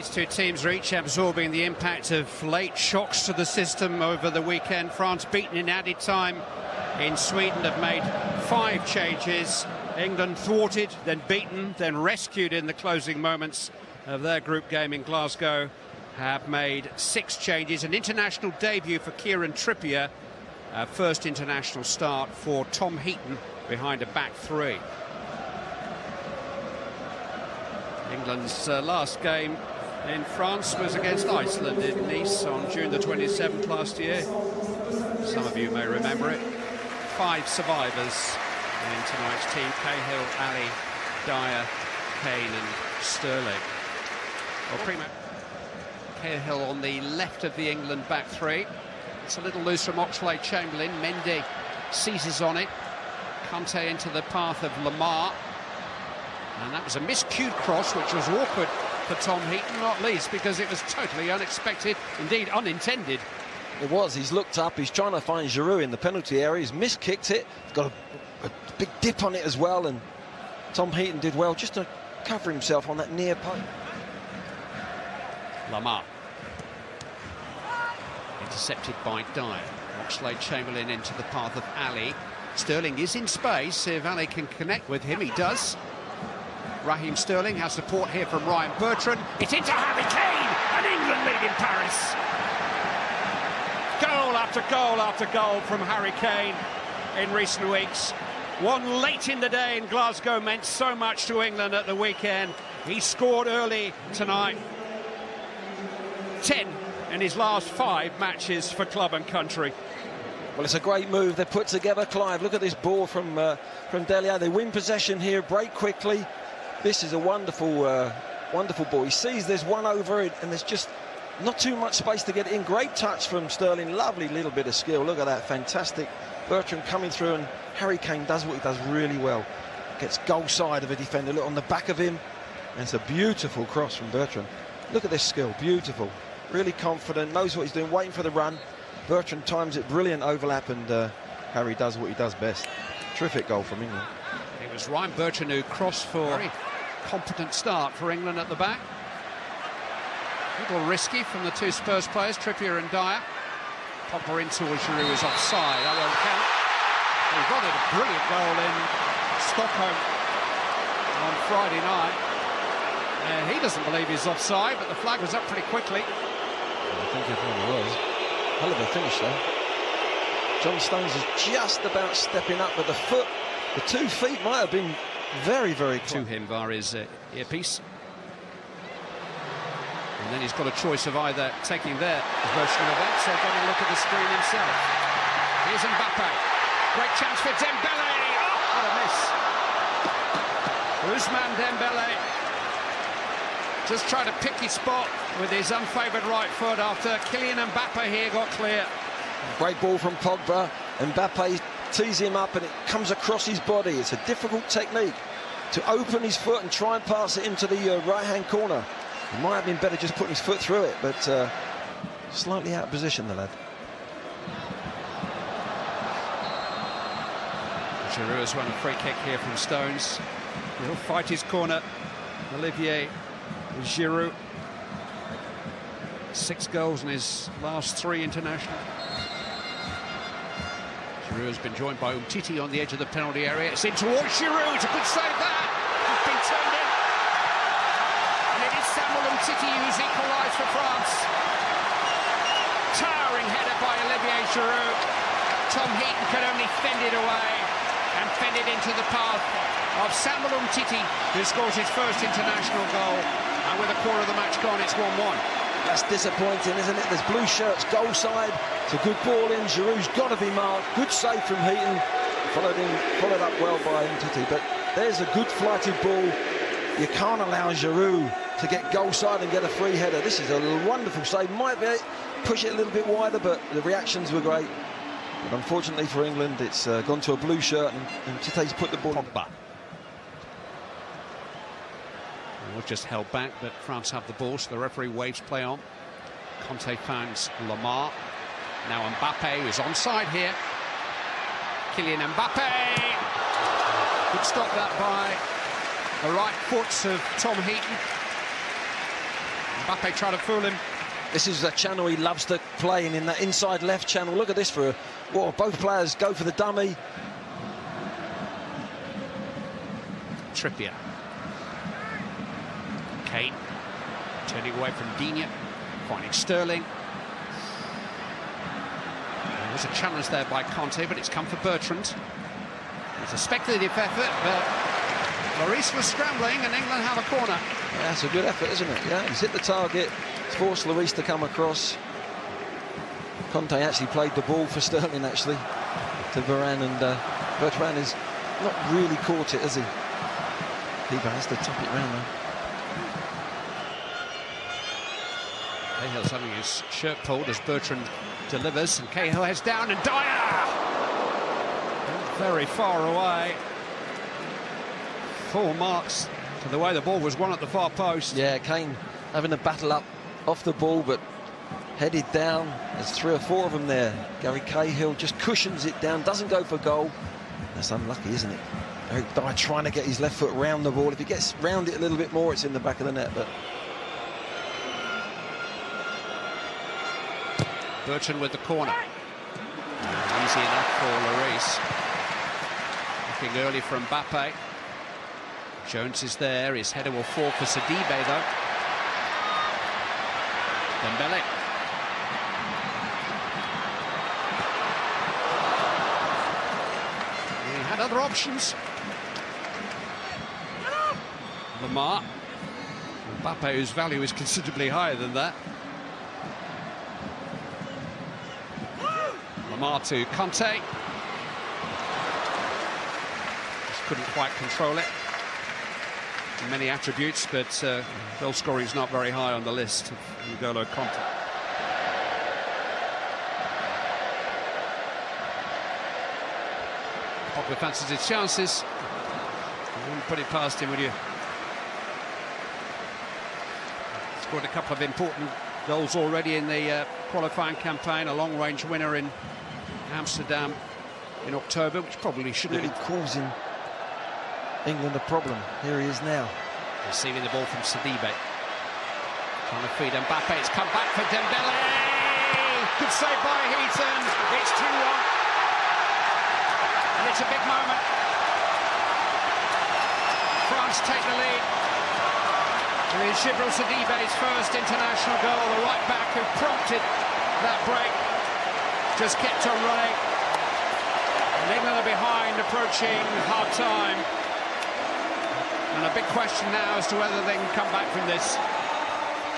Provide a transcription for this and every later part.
These two teams are each absorbing the impact of late shocks to the system over the weekend. France beaten in added time in Sweden, have made 5 changes. England thwarted, then beaten, then rescued in the closing moments of their group game in Glasgow, have made 6 changes. An international debut for Kieran Trippier, first international start for Tom Heaton behind a back 3. England's last game in France was against Iceland in Nice on June the 27th last year. Some of you may remember it. 5 survivors in tonight's team: Cahill, Ali, Dyer, Kane and Sterling. Well, Primo Cahill on the left of the England back 3. It's a little loose from Oxlade-Chamberlain. Mendy seizes on it. Kante into the path of Lamar. And that was a miscued cross, which was awkward for Tom Heaton, not least because it was totally unexpected, indeed unintended. It was. He's looked up, he's trying to find Giroud in the penalty area, he's miskicked it, he's got a big dip on it as well, and Tom Heaton did well just to cover himself on that near post. Lamar. Intercepted by Dyer. Oxlade-Chamberlain into the path of Ali. Sterling is in space. If Ali can connect with him, he does. Raheem Sterling has support here from Ryan Bertrand. It's into Harry Kane, and England lead in Paris. Goal after goal after goal from Harry Kane in recent weeks. One late in the day in Glasgow meant so much to England at the weekend. He scored early tonight. 10 in his last 5 matches for club and country. Well, it's a great move they put together, Clive. Look at this ball from Dele Alli. They win possession here, break quickly. This is a wonderful, wonderful ball. He sees there's one over it, and there's just not too much space to get in. Great touch from Sterling. Lovely little bit of skill. Look at that, fantastic. Bertrand coming through, and Harry Kane does what he does really well. Gets goal side of a defender. Look on the back of him, and it's a beautiful cross from Bertrand. Look at this skill, beautiful. Really confident, knows what he's doing, waiting for the run. Bertrand times it, brilliant overlap, and Harry does what he does best. Terrific goal from England. It was Ryan Bertrand who crossed for a very competent start for England at the back. A little risky from the 2 Spurs players, Trippier and Dyer. Pogba in towards Giroud is offside, that won't count. He got it, a brilliant goal in Stockholm on Friday night. He doesn't believe he's offside, but the flag was up pretty quickly. I think everyone was. Hell of a finish though. John Stones is just about stepping up, but the 2 feet might have been very, very close to him via his earpiece. And then he's got a choice of either taking their version of events or going to look at the screen himself. Here's Mbappe. Great chance for Dembele. Oh, what a miss. Ousmane Dembele just trying to pick his spot with his unfavoured right foot after Kylian Mbappe here got clear. Great ball from Pogba. Mbappe tees him up and it comes across his body. It's a difficult technique to open his foot and try and pass it into the right-hand corner. He might have been better just putting his foot through it, but slightly out of position, the lad. Giroud has won a free kick here from Stones. He'll fight his corner. Olivier Giroud. 6 goals in his last 3 international. Giroud has been joined by Umtiti on the edge of the penalty area. It's in towards Giroud. It's a good save there. He's been turned in. And it is Samuel Umtiti who's equalised for France. Towering header by Olivier Giroud. Tom Heaton could only fend it away and fend it into the path of Samuel Umtiti, who scores his first international goal. And with a quarter of the match gone, it's 1-1. That's disappointing, isn't it? There's blue shirts, goal side. It's a good ball in. Giroud's got to be marked. Good save from Heaton. Followed up well by Umtiti. But there's a good flighted ball. You can't allow Giroud to get goal side and get a free header. This is a wonderful save. Might be push it a little bit wider, but the reactions were great. But unfortunately for England, it's gone to a blue shirt, and Umtiti's put the ball. Pogba. We've just held back, but France have the ball, so the referee waves play on. Kante finds Lamar. Now Mbappe, who is onside here. Kylian Mbappe. Good stop that by the right foot of Tom Heaton. Mbappe trying to fool him. This is the channel he loves to play in that inside left channel. Look at this for both players go for the dummy. Trippier. Kane turning away from Digne, finding Sterling. There was a challenge there by Conte, but it's come for Bertrand. It's a speculative effort, but Lloris was scrambling and England have a corner. Yeah, that's a good effort, isn't it? Yeah, he's hit the target. It's forced Lloris to come across. Conte actually played the ball for Sterling, actually, to Varane, and Bertrand has not really caught it, has he? Keeper has to top it round, though. Cahill's having his shirt pulled as Bertrand delivers, and Cahill heads down, and Dyer! Very far away. Full marks to the way the ball was won at the far post. Yeah, Kane having a battle up off the ball, but headed down. There's 3 or 4 of them there. Gary Cahill just cushions it down, doesn't go for goal. That's unlucky, isn't it? Eric Dyer trying to get his left foot round the ball. If he gets round it a little bit more, it's in the back of the net, but... Bertrand with the corner. Easy enough for Lloris. Looking early for Mbappe. Jones is there. His header will fall for Sidibe, though. Dembele. He had other options. Lamar. Mbappe, whose value is considerably higher than that. Lamar to Conte. Just couldn't quite control it. Many attributes, but goal scoring is not very high on the list of N'Golo Conte. Pogba fancies his chances. You wouldn't put it past him, would you? Scored a couple of important goals already in the qualifying campaign. A long-range winner in Amsterdam in October, which probably shouldn't really causing England a problem. Here he is now. Receiving the ball from Sidibe. Trying to feed Mbappe. It's come back for Dembele. Good save by Heaton. It's 2-1. And it's a big moment. France take the lead. And it's Djibril Sidibe's first international goal. The right back who prompted that break just kept on running. And England are behind, approaching half-time. And a big question now as to whether they can come back from this.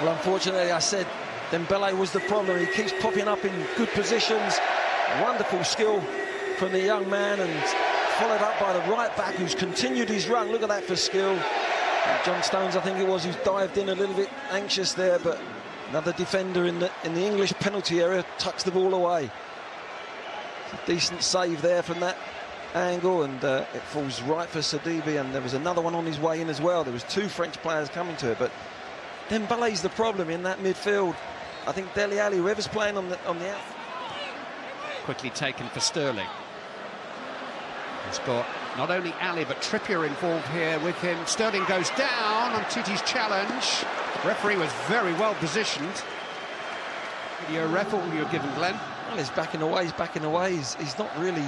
Well, unfortunately, I said Dembele was the problem. He keeps popping up in good positions. Wonderful skill from the young man, and followed up by the right back who's continued his run. Look at that for skill. John Stones, I think it was, who's dived in a little bit anxious there, but another defender in the English penalty area tucks the ball away. It's a decent save there from that angle, and it falls right for Sidibe, and there was another one on his way in as well. There was 2 French players coming to it, but Dembele's the problem in that midfield. I think Dele Alli, whoever's playing on the out. Quickly taken for Sterling. He's got not only Ali but Trippier involved here with him. Sterling goes down on Titi's challenge. Referee was very well positioned. Your referee you're given, Glenn. Well, he's backing away. He's backing away. He's not really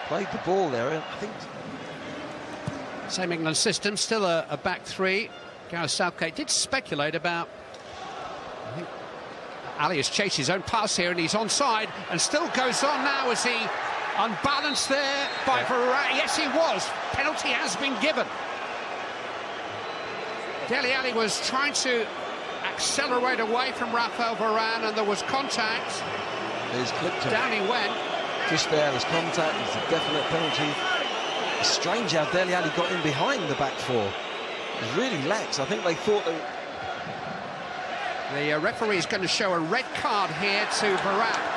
played the ball there. I think same England system, still a back 3. Gareth Southgate did speculate about. I think Ali has chased his own pass here, and he's onside, and still goes on now as he unbalanced there by Varane. Yes, he was. Penalty has been given. Dele Alli was trying to accelerate away from Raphael Varane, and there was contact. He's clipped him. Down he went. Just there, there's contact. It's a definite penalty. It's strange how Dele Alli got in behind the back 4. It's really lax. I think they thought that. The referee is going to show a red card here to Varane.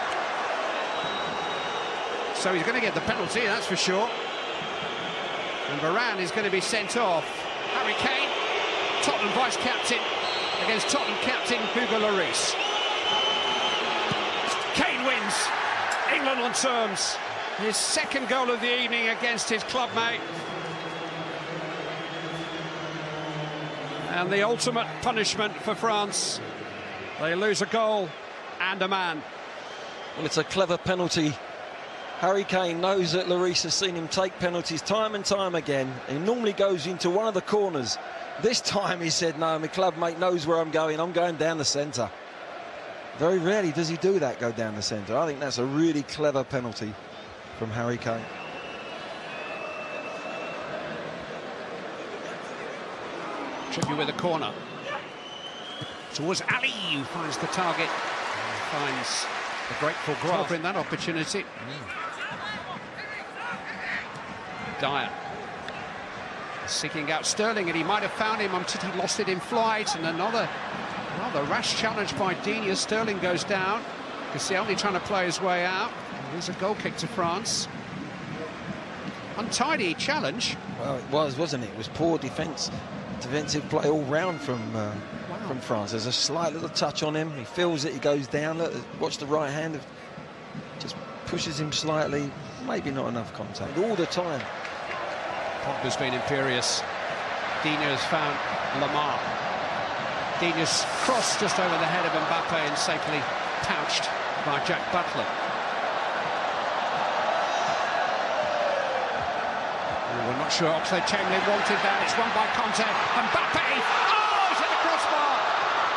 So he's going to get the penalty, that's for sure. And Varane is going to be sent off. Harry Kane, Tottenham vice-captain, against Tottenham captain Hugo Lloris. Kane wins. England on terms. His second goal of the evening against his clubmate. And the ultimate punishment for France. They lose a goal and a man. Well, it's a clever penalty. Harry Kane knows that Lloris has seen him take penalties time and time again. He normally goes into one of the corners. This time he said, no, my club mate knows where I'm going down the centre. Very rarely does he do that, go down the centre. I think that's a really clever penalty from Harry Kane. Trippier with a corner. Towards Ali, who finds the target. And finds the grateful Graf in that opportunity. Dyer seeking out Sterling, and he might have found him until he lost it in flight. And another rather rash challenge by Digne. Sterling goes down. Koscielny trying to play his way out. There's a goal kick to France. Untidy challenge. Well, it was, wasn't it? It was poor defensive play all round from France. There's a slight little touch on him. He feels it. He goes down. Look, watch the right hand. Just pushes him slightly. Maybe not enough contact all the time. Pogba's been imperious. Digne has found Lamar. Digne's cross just over the head of Mbappe and safely pouched by Jack Butland. We're not sure Oxlade-Chamberlain wanted that. It's won by Conte. Mbappe! Oh, he's hit the crossbar!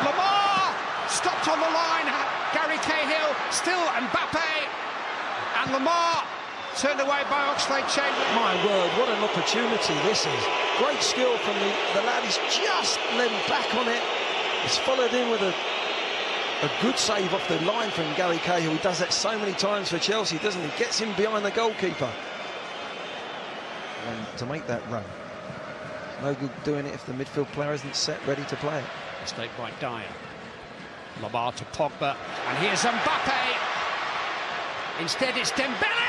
Lamar! Stopped on the line. Gary Cahill, still Mbappe. And Lamar turned away by Oxlade-Chamberlain. My word, what an opportunity this is. Great skill from the lad. He's just led back on it. He's followed in with a good save off the line from Gary Cahill. He does that so many times for Chelsea, doesn't he? Gets him behind the goalkeeper. And to make that run, no good doing it if the midfield player isn't set, ready to play it. Mistake by Dyer. Lamar to Pogba. And here's Mbappe. Instead, it's Dembele.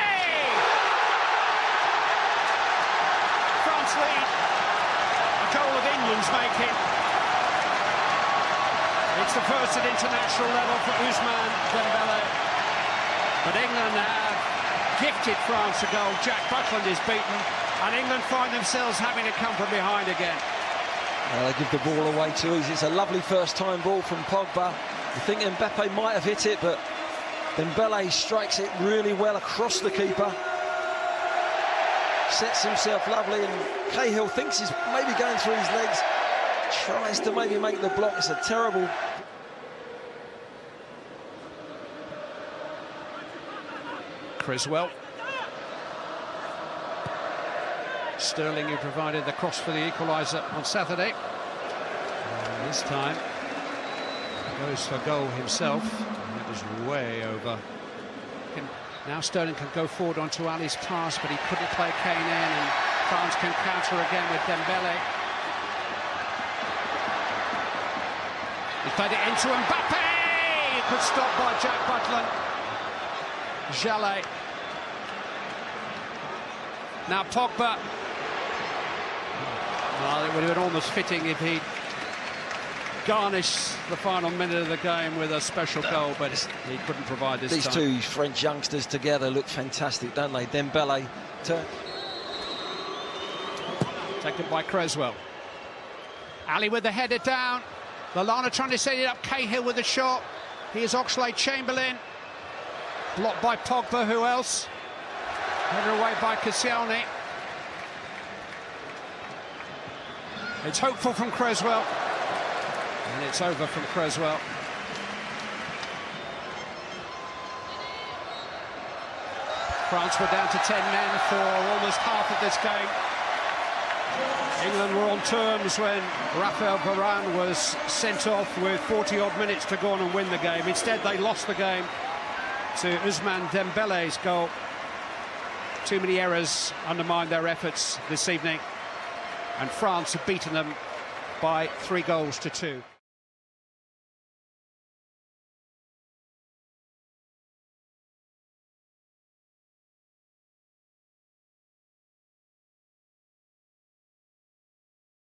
France lead. A goal of England's making. It's the first at international level for Ousmane Dembele. But England have gifted France a goal. Jack Butland is beaten. And England find themselves having to come from behind again. They give the ball away too easy. It's a lovely first-time ball from Pogba. You think Mbappe might have hit it, but Dembele strikes it really well across the keeper. Sets himself lovely, and Cahill thinks he's maybe going through his legs. Tries to maybe make the block. It's a terrible... Criswell. Sterling, who provided the cross for the equaliser on Saturday. And this time goes for goal himself. That was way over. Now Sterling can go forward onto Ali's pass, but he couldn't play Kane in, and France can counter again with Dembele. He played it into Mbappe! Good stop by Jack Butland. Jallet. Now Pogba. Well, it would have been almost fitting if he'd garnished the final minute of the game with a special goal, but he couldn't provide this These time. two French youngsters together look fantastic, don't they? Dembele taken by Creswell. Ali with the header down. Lallana trying to set it up. Cahill with a shot. Here's Oxlade-Chamberlain. Blocked by Pogba. Who else? Header away by Koscielny. It's hopeful from Creswell. And it's over from Creswell. France were down to 10 men for almost half of this game. England were on terms when Raphael Varane was sent off with 40-odd minutes to go on and win the game. Instead, they lost the game to Ousmane Dembele's goal. Too many errors undermined their efforts this evening, and France have beaten them by 3 goals to 2.